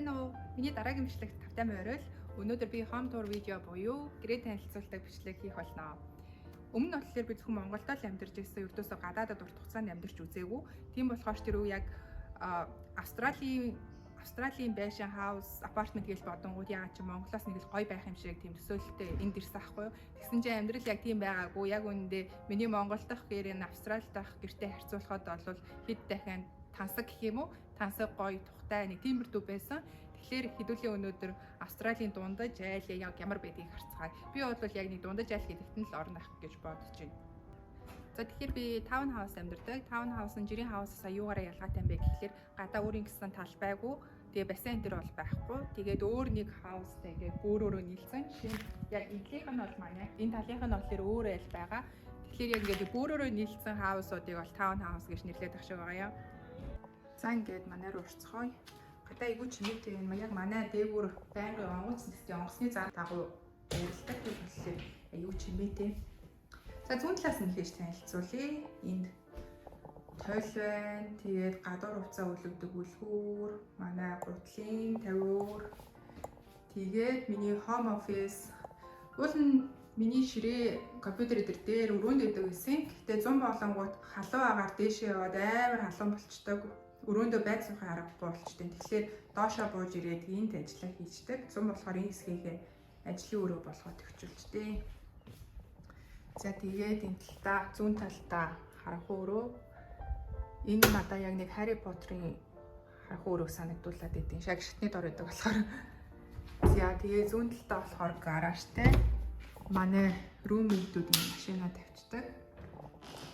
байна уу? Миний дараагийн бичлэгт тавтай морил. Өнөөдөр би home tour видео буюу гэрээ танилцуулдаг бичлэг хийх болно. Өмнө нь болохоор би зөвхөн Монголд л амьдарч байсан. Ердөөсөө гадаадад урт хугацаанд амьдарч үзээгүй. Тийм болохоор тэр үе яг Австралийн байшин хаус, апартмент гэж бодонгууд яагаад ч Монголоос нэг л гоё байх юм шиг тийм төсөөлөлтэй энд ирсэн аахгүй юу. Тэгсэн чинь амьдрал яг тийм байгаагүй. Яг үүндээ миний Монгол дахь гэрээ нь Австрали дахь гэртэй харьцуулахад бол хэд дахин тансаг гэх юм уу? Тансаг гоё тухтай нэг тиймэрдүү байсан. Тэгэхээр хэдүүлийн өнөөдөр Австралийн дундаж айл яг ямар байдгийг харцгаая. Би бол яг нэг дундаж айл гэдэгт нь л орно ах гэж бодож байна. За тэгэхээр би таун хаус амьдардаг. Таун хаус нь жирийн хаусаас аюугаараа ялгаатай юм бэ гэхэлэр гадаа өөрийн гэсэн тал байгуу. Тэгээ бассейн дээр бол байхгүй. Тэгээд өөр нэг хаустай ингээд өөрөөрөө нийлсэн. Яг энтлийнх нь бол манай. Энэ талынх нь болохоор өөр айл байгаа. Тэгэхээр яг ингээд өөрөөрөө нийлсэн хаусуудыг бол таун хаус гэж нэрлэдэг шиг байгаа юм. За ингээд манай руу орцгоё. Гадаа айгуу чимээтэй юм. Яг манай дээгүүр байнгын онгоц нэстийн онгоцны зам дагуу урилдаг болохоор айгуу чимээтэй. За зүүн талаас нь хийж танилцуулъя. Энд тойл байна. Тэгээд гадуур хувцас өлөгдөг үлгүүр, манай гутлын тавиур. Тэгээд миний home office. Уул нь миний ширээ компьютер дээр өрөөнд өгдөг гэсэн. Гэтэ 100 болонгууд халуун агаар дээшээ яваад амар халуун болчдөг. Өрөөндөө байд суухын аргагүй болчтой. Тэгэхээр доошоо бууж ирээд энд ажиллаа хийждэг. 100 болохоор энэ хэсгийнхээ ажлын өрөө болгоод төвчүүлжтэй. За тэгээд энэ талдаа зүүн талдаа харах өрөө. Энэ надаа яг нэг Harry Potter-ын харах өрөө санагдуулаад идэв. Шаг шатны дор байдаг болохоор. За тэгээд зүүн талдаа болохоор гаражтай. Манай руммейтүүдийн машинаа тавьчихдаг.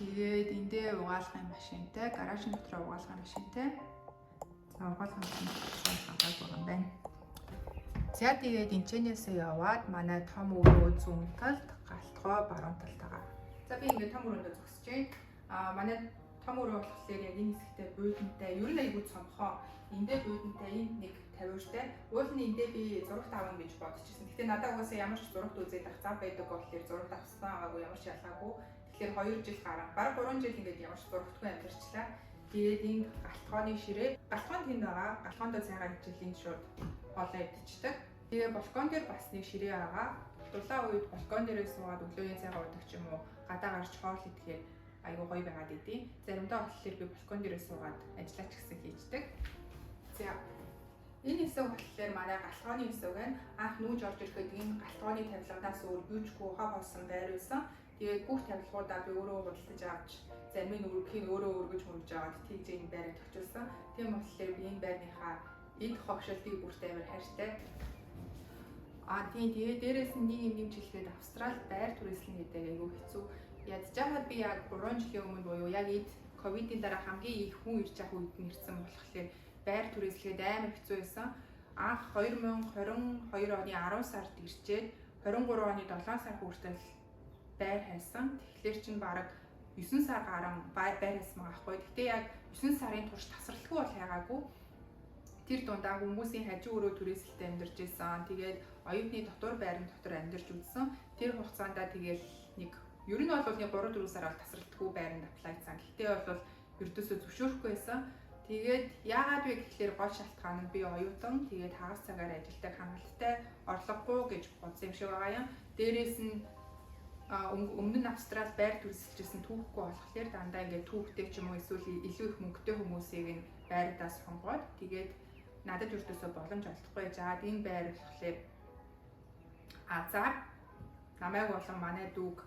Тэгээд эндээ угаалгын машинтай, гаражын дотор угаалгын машинтай. За угаалгын машин хаадаг байгаа юм байна. За тэгээд энэчнээсээ яваад манай том өрөө зүүн талд, галтгой баруун талд байгаа. За би ингээд том өрөөндөө зогсож байна. Манай том өрөө болохоор яг энэ хэсэгтээ буудантай, ер нь айгүй цомхоо. Эндээ буудантай, энд нэг тавиуртай. Уул нь эндээ би зурагт авах гэж бодчихсон. Гэтэ надад угаасаа ямар ч зурагт үзээд ах зав байдаг болохоор зурагт авсан байгаагүй, ямар ч ялгаагүй. Тэгэхээр 2 жил гараа. Бараг 3 жил ингээд ямар ч зурагтгүй амьдарчлаа. Тэгээд энэ галтгооны ширээ, галтгоон тэнд байгаа. Галтгоондоо цайгаа хичээлийн шууд олоо идчихдэг. Тэгээ балкон дээр бас нэг ширээ байгаа. Дулаан үед балкон дээрээ суугаад өглөөний цайгаа уудаг ч юм уу, гадаа гарч хоол идэхээр аюу гоё байгаад идэв. Заримдаа болохоор би балкон дээрээ суугаад ажиллаач гэсэн хийждэг. За энэ хэсэг болохоор манай галтгооны хэсэг байна. Анх нүүж орж ирэхэд энэ галтгооны тавилганаас өөр юучгүй хав хоосон байр байсан. Тэгээд бүх тавилгуудаа би өөрөө худалдаж авч зарим нь өргөхийн өөрөө өргөж хөргөж аваад тийж энэ байрыг төвчүүлсэн. Тийм болохоор би энэ байрныхаа эд хогшилтыг бүрт амар хайртай. Тэгээд дээрээс нь нэг юм нэмжлэхэд Австрали байр түрээслэн гэдэг айгүй хэцүү. Ядж байгаад би яг 3 жилийн өмнө буюу яг эд ковидын дараа хамгийн их хүн ирж байгаа үед нэрсэн болохоор байр түрээслэхэд амар хэцүү байсан. Анх 2022 оны 10 сард ирчээд 23 оны 7 сар хүртэл байр хайсан. Тэгэхээр чинь бараг 9 сар гарan байр хайсан байгаа байхгүй. Гэтэ яг 9 сарын турш тасралтгүй бол хайгаагүй. Тэр дундаа хүмүүсийн хажуу өрөө түрээсэлтэд амьдарч байсан. Тэгээд оюутны дотор байрны дотор амьдарч үзсэн. Тэр хугацаанд тэгээд нэг ер нь бол нэг 3-4 сар бол тасралтгүй байранд аплайцсан. Гэтэ бол ердөөсөө зөвшөөрөхгүй байсан. Тэгээд яагаад вэ гэхлээр гол шалтгаан нь би оюутан. Тэгээд хагас цагаар ажилдаг хангалттай орлогогүй гэж бодсон юм шиг байгаа юм. Дээрээс нь өмнө нь Австрали байр түрээсэлжсэн түүхгүй болохоор дандаа ингээд түүхтэй ч юм уу эсвэл илүү их мөнгөтэй хүмүүсийг нь байрдаас сонгоод тэгээд надад ердөөсөө боломж олдохгүй жаад энэ байр болохоор намайг болон манай дүүг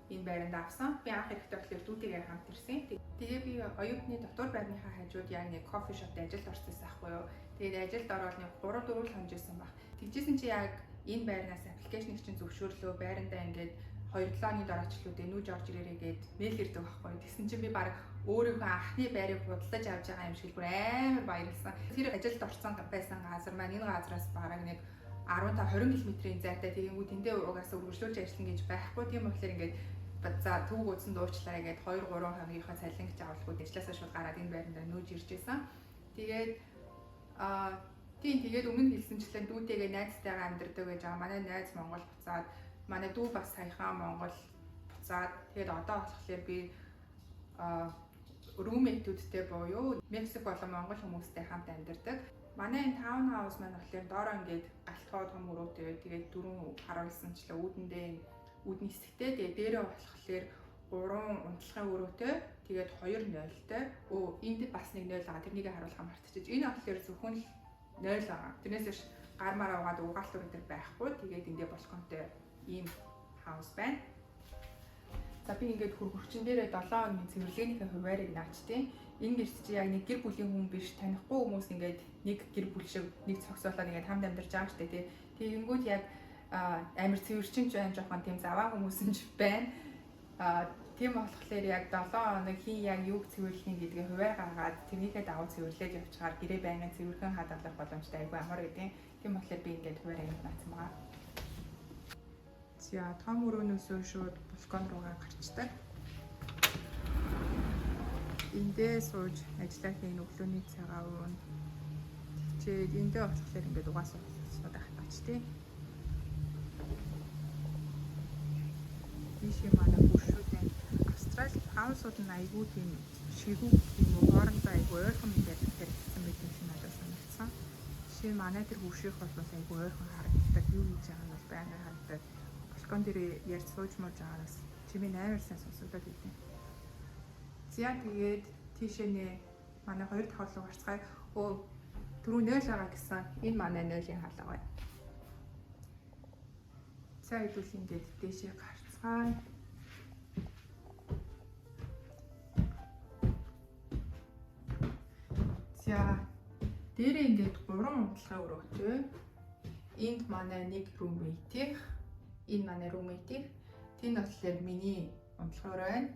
энэ байранд авсан. Би анх ирэхдээ болохоор дүүтэйгээ хамт ирсэн. Тэгээ би оюутны дотор байрныхаа хажууд яг нэг кофе шопт ажилд орсон байхгүй юу. Тэгээд ажилд ороод нэг 3-4 л хонжсэн баг. Тэгжсэн чи яг энэ байрнаас аппликейшн чинь зөвшөөрлөө байрандаа ингээд 2-7 оны дараачлуудыг нүүж орж ирээрэй гэд мэйл ирдэг байхгүй. Тэгсэн чинь би баг өөрийнхөө анхны байрыг худалдаж авч байгаа юм шиг бүр амар баярлсан. Тэр ажилд орсон байсан газар маань энэ газараас бараг нэг 15-20 км-ийн зайтай тэгэнгүүт тэндээ угаасаа үргэлжлүүлж ажиллана гэж байхгүй. Тийм болохоор ингээд за түүг үзэн дуучлаа гэгээд 2-3 хоногийнхаа цалингч авалгууд ажилласаа шууд гараад энэ байранда нүүж ирж байсан. Тэгээд тэгээд өмнө хэлсэнчлэн дүүтэйгээ найзтайгаа амьдардаг гэж байгаа. Манай найз Монгол буцаад манай дүү бас саяхан Монгол буцаад тэгээд одоо болохоор би руммейтүүдтэй буюу Мексик болон Монгол хүмүүстэй хамт амьдардаг. Манай энэ таунхаус маань болохоор доороо ингээд галтгоо том өрөөтэй. Тэгээд дөрөв харуулсанчлаа үүдний хэсэгтэй. Тэгээд дээрээ болохоор 3 унтлагын өрөөтэй. Тэгээд 2 0-тэй. Энд бас нэг 0 байгаа. Тэрнийг харуулахаа мартчихж. Энэ болохоор зөвхөн 0 байгаа. Тэрнээс биш гар мараа угаад угаалт өрөө байхгүй. Тэгээд эндээ балконтой ийм хаус байна. За би ингээд хөрчин дээрээ 7 хоногийн цэвэрлэгааны хуваарийг наачтیں۔ Энэ гэрт чи яг нэг гэр бүлийн хүн биш, танихгүй хүмүүс ингээд нэг гэр бүл шиг нэг цогцолоод ингээд хамт амьдарч байгаа штэ тий. Тэгэнгүүт яг амар цэвэрчин ч байна, жоохон тийм заваа хүмүүс юм ч байна. Тийм болохоор яг 7 хоног хин яг юг цэвэрлэх гэдгээ хуваар гаргаад тэрнийхээ давуу цэвэрлээд явчихаар гэрээ байнгын цэвэрхэн хадгалах боломжтой айгүй амар гэдэг. Тийм болохоор би ингээд хуваар юм наацсан байгаа. За том өрөөнөөсөө шууд балкон руугаа гарчдаг. Эндээ сууж ажиллах энэ өглөөний цагаан уун. Тэгчээд эндээ очихлаар ингээд угаасаа сууд ахтаач тий. Ийшээ манай бүршүүдээ Австрали хаусууд нь айгүй тийм шигүү тийм хоорондоо айгүй ойрхон мэдээд хэрэгсэн байх юм шиг надад санагдсан. Жишээ нь манай тэр бүрших бол айгүй ойрхон харагддаг. Юу хийж байгаа нь бол байнга харагддаг. Балкон дээр ярьж сууж мууж байгаараас чимээ амар сайн сонсогдоод идэв. За тэгээд тийшээ нэ манай 2 дахь руу гарцгаая. Түрүү 0 байгаа гэсэн. Энэ манай 0-ийн хаалга байна. За хэдүүл ингээд дэшээ гарцгаая. За дээрээ ингээд 3 унтлагын өрөөтэй. Энд манай нэг roommate-ийн, энэ манай roommate-ийн. Тэнд болохоор миний унтлагын өрөө байна.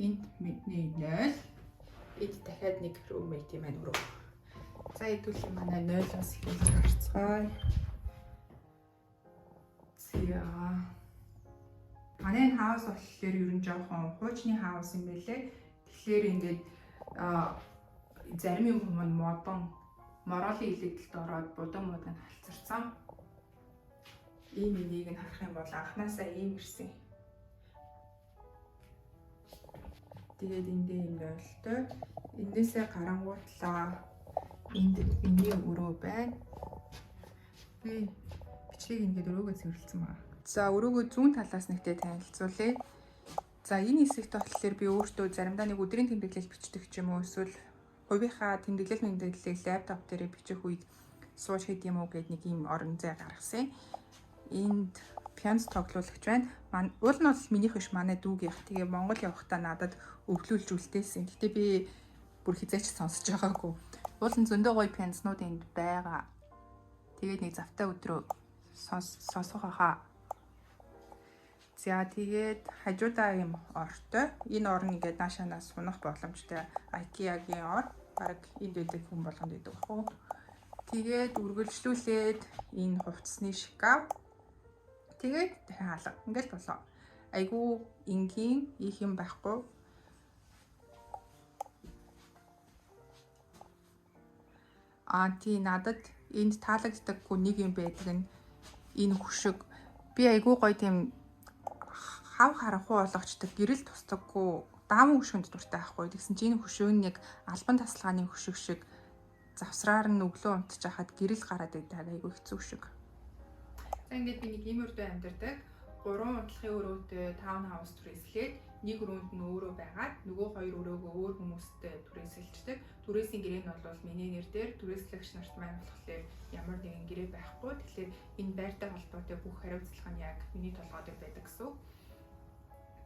Энд бидний 0. Энд дахиад нэг roommate маань өрөө. За хэдүүл манай 0-оос эхэлж гарцгаая. За манай энэ хаус болохоор ер нь жоохон хуучны хаус юм байлээ. Тэгэхээр ингээд зарим юм модон мороолын илэгдэлд ороод будан халцарсан. Ийм энийг нь харах юм бол анханасаа ийм ирсэн. Тэгээд эндээ юм ойлтой. Эндээсээ гарангуутлаа энд миний өрөө байна. Би бичгийг ингээд өрөөгөө цэвэрлсэн байна. За өрөөгөө зүүн талаас нэгтэй танилцуулъя. За энэ хэсэгт болохоор би өөртөө заримдаа нэг өдрийн тэмдэглэл бичдэг ч юм уу эсвэл хувийнхаа тэмдэглэлийг лаптоп дээр бичих үед сууж хэд юм уу гэд нэг юм орон зай гаргасан. Энд пианино тоглуулагч байна. Уул нь бол минийх биш манай дүүгийнх. Тэгээ Монгол явахдаа надад өвлүүлж үлдээсэн. Гэтэ би бүр хизээч сонсож байгаагүй. Уул нь зөндөө гоё пианиснууд энд байгаа. Тэгээд нэг завтай өдрөө сонсох хаа. За тэгээд хажуудаа юм ортой. Энэ орн ингээд наашаанаас сунах боломжтой IKEA-гийн ор. Бараг энд байдаг хүн болгонд байдаг баху. Тэгээд үргэлжлүүлээд энэ хувцсны шкаф. Тэгээд дахин хаалга. Ингээд болоо. Айгу энгийн их юм байхгүй. Тий надад энд таалагддаггүй нэг юм байдаг нь энэ хөшиг. Би айгу гоё тийм хав харахгүй болгочдөг гэрэл тусдаггүй даамын хөшгөнд дуртай байхгүй. Тэгсэн чинь энэ хөшөө нэг албан тасалгааны хөшиг шиг завсраар нь өглөө унтж хахад гэрэл гараад байдаг айгу хэцүү хөшиг. За ингээд би нэг ийм өрдөө амьдардаг. 3 унтлагын өрөөтэй таунхаус түрээслээд нэг өрөөнд нь өөрөө байгаад нөгөө 2 өрөөгөө өөр хүмүүстэй түрээсэлждэг. Түрээсийн гэрээ нь бол миний нэр дээр түрээслэгч нарт маань болохоор ямар нэгэн гэрээ байхгүй. Тэгэхээр энэ байртай холбоотой бүх хариуцлага нь яг миний толгой дээр байдаг гэсэн.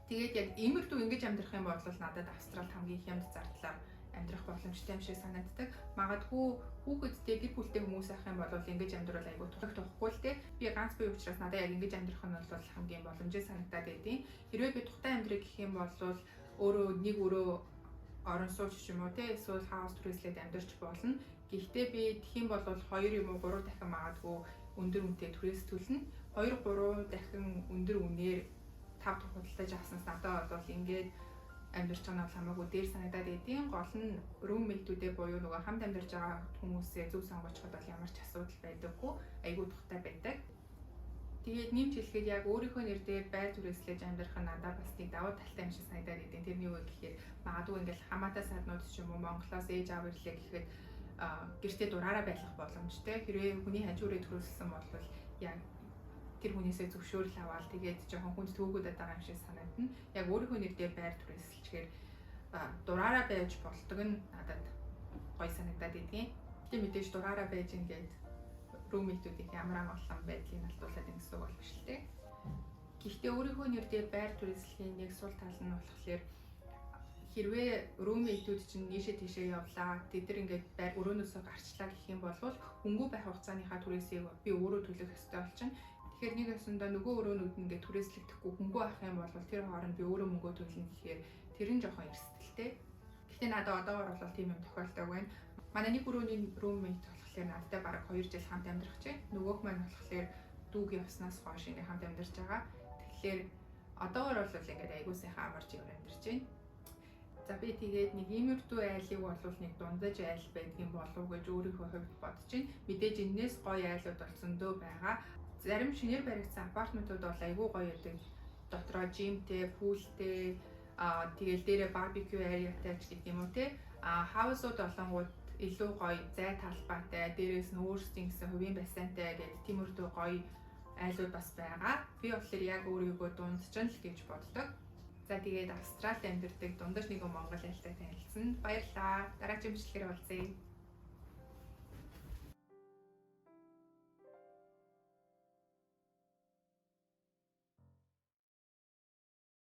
Тэгээд яг иймэрхүү ингэж амьдрах юм бол надад Австралид хамгийн хямд зардлаар амьдрах боломжтой юм шиг санагддаг. Магадгүй хүүхэдтэй гэр бүлтэй хүмүүс ах юм бол ингэж амьдрал айгүй тухгүй л дээ. Би ганц бие учраас надад яг ингэж амьдрах нь бол хамгийн боломжтой санагдаад байдیں۔ Хэрвээ би тухтай амьдрах гэх юм бол өөрөө нэг өрөө орон сууч юм уу те эсвэл хаус түрээслээд амьдарч болно. Гэхдээ би тэгэх юм бол 2 юм уу 3 дахин магадгүй өндөр үнэтэй түрээсдүүлнэ. 2 3 дахин өндөр үнээр 5 дахь худалдаж авснаас надад бол ингээд амьдарч байгаа нь хамаагүй дээр санагдаад байдیں۔ Гол нь roommate-үүдээ буюу нөгөө хамт амьдарч байгаа хүмүүсээ зөв сонгочиход бол ямар ч асуудал байдаггүй. Айгүй тухтай байдаг. Тэгээд нэмж хэлэхэд яг өөрийнхөө нэр дээр байр түрээслэж амьдрах нь надад бас нэг давуу талтай юм шиг санагдаад байдیں۔ Тэрний үг гэхээр магадгүй ингээд хамаатай саднууд ч юм уу Монголоос ээж аав ирлээ гэхэд гэртээ дураараа байх боломжтой. Хэрвээ хүний хажуурыг төрүүлсэн бол яг тэр хүнээсээ зөвшөөрөл аваад тэгээд жоохон хүнд төвөгөд байгаа юм шиг санагдана. Яг өөрийнхөө нэр дээр байр түрээсэлчгээр дураараа байж болдог нь надад гоё санагдаад идэгэн. Тэг мэдээж дураараа байж ингээд румитүүдийн ямар амгалан байдлыг алдуулаад ингэсэн үг бол биш л дээ. Гэхдээ өөрийнхөө нэр дээр байр түрээслэхийн нэг сул тал нь болохоор хэрвээ румитүүд чинь нийшээ тийшээ явлаа, тэд нар ингээд байр өрөөнөөсөө гарчлаа гэх юм бол хөнгөө байх хугацааныхаа түрээсийг би өөрөө төлөх ёстой болчихно. Тэгэхээр нэг өсөндөө нөгөө өрөөнүүд нь ингээд түрээслэгдэхгүй хөнгөө авах юм бол тэр хооронд би өөрөө мөнгөө төлнө гэхээр тэр нь жоохон эрсдэлтэй. Гэхдээ надад одоогоор бол тийм юм тохиолдог байна. Манай нэг өрөөний руммейт болохоор надтай бараг 2 жил хамт амьдрах чинь. Нөгөөх маань болохоор дүүг явснаас хойш ингээд хамт амьдарч байгаа. Тэгэхээр одоогоор бол ингээд айгуу сайхан амарч амьдарч байна. За би тэгээд нэг иймэрдүү айлыг бол нэг дундаж айл байдгийн болов гэж өөрийнхөө хувьд бодож байна. Мэдээж энэс гоё айлууд бол зөндөө байгаа. Зарим шинээр баригдсан апартментууд бол айгүй гоё байдаг. Дотроо жимтэй, пүүлтэй, тэгэл дээрээ барбекю ариатай ч гэдэг юм уу те. Хаусууд болонгууд илүү гоё зай талбайтай, дээрээс нь өөрсдийн гэсэн хувийн бассейнтай гэдэг тиймэрдүү гоё айлууд бас байгаа. Би болохоор яг өөрийгөө дундчил гэж боддог. За тэгээд Австралид амьдардаг дундаж нэгэн монгол айлтай танилцсан. Баярлалаа. Дараагийн бичлэгээр уулзъя.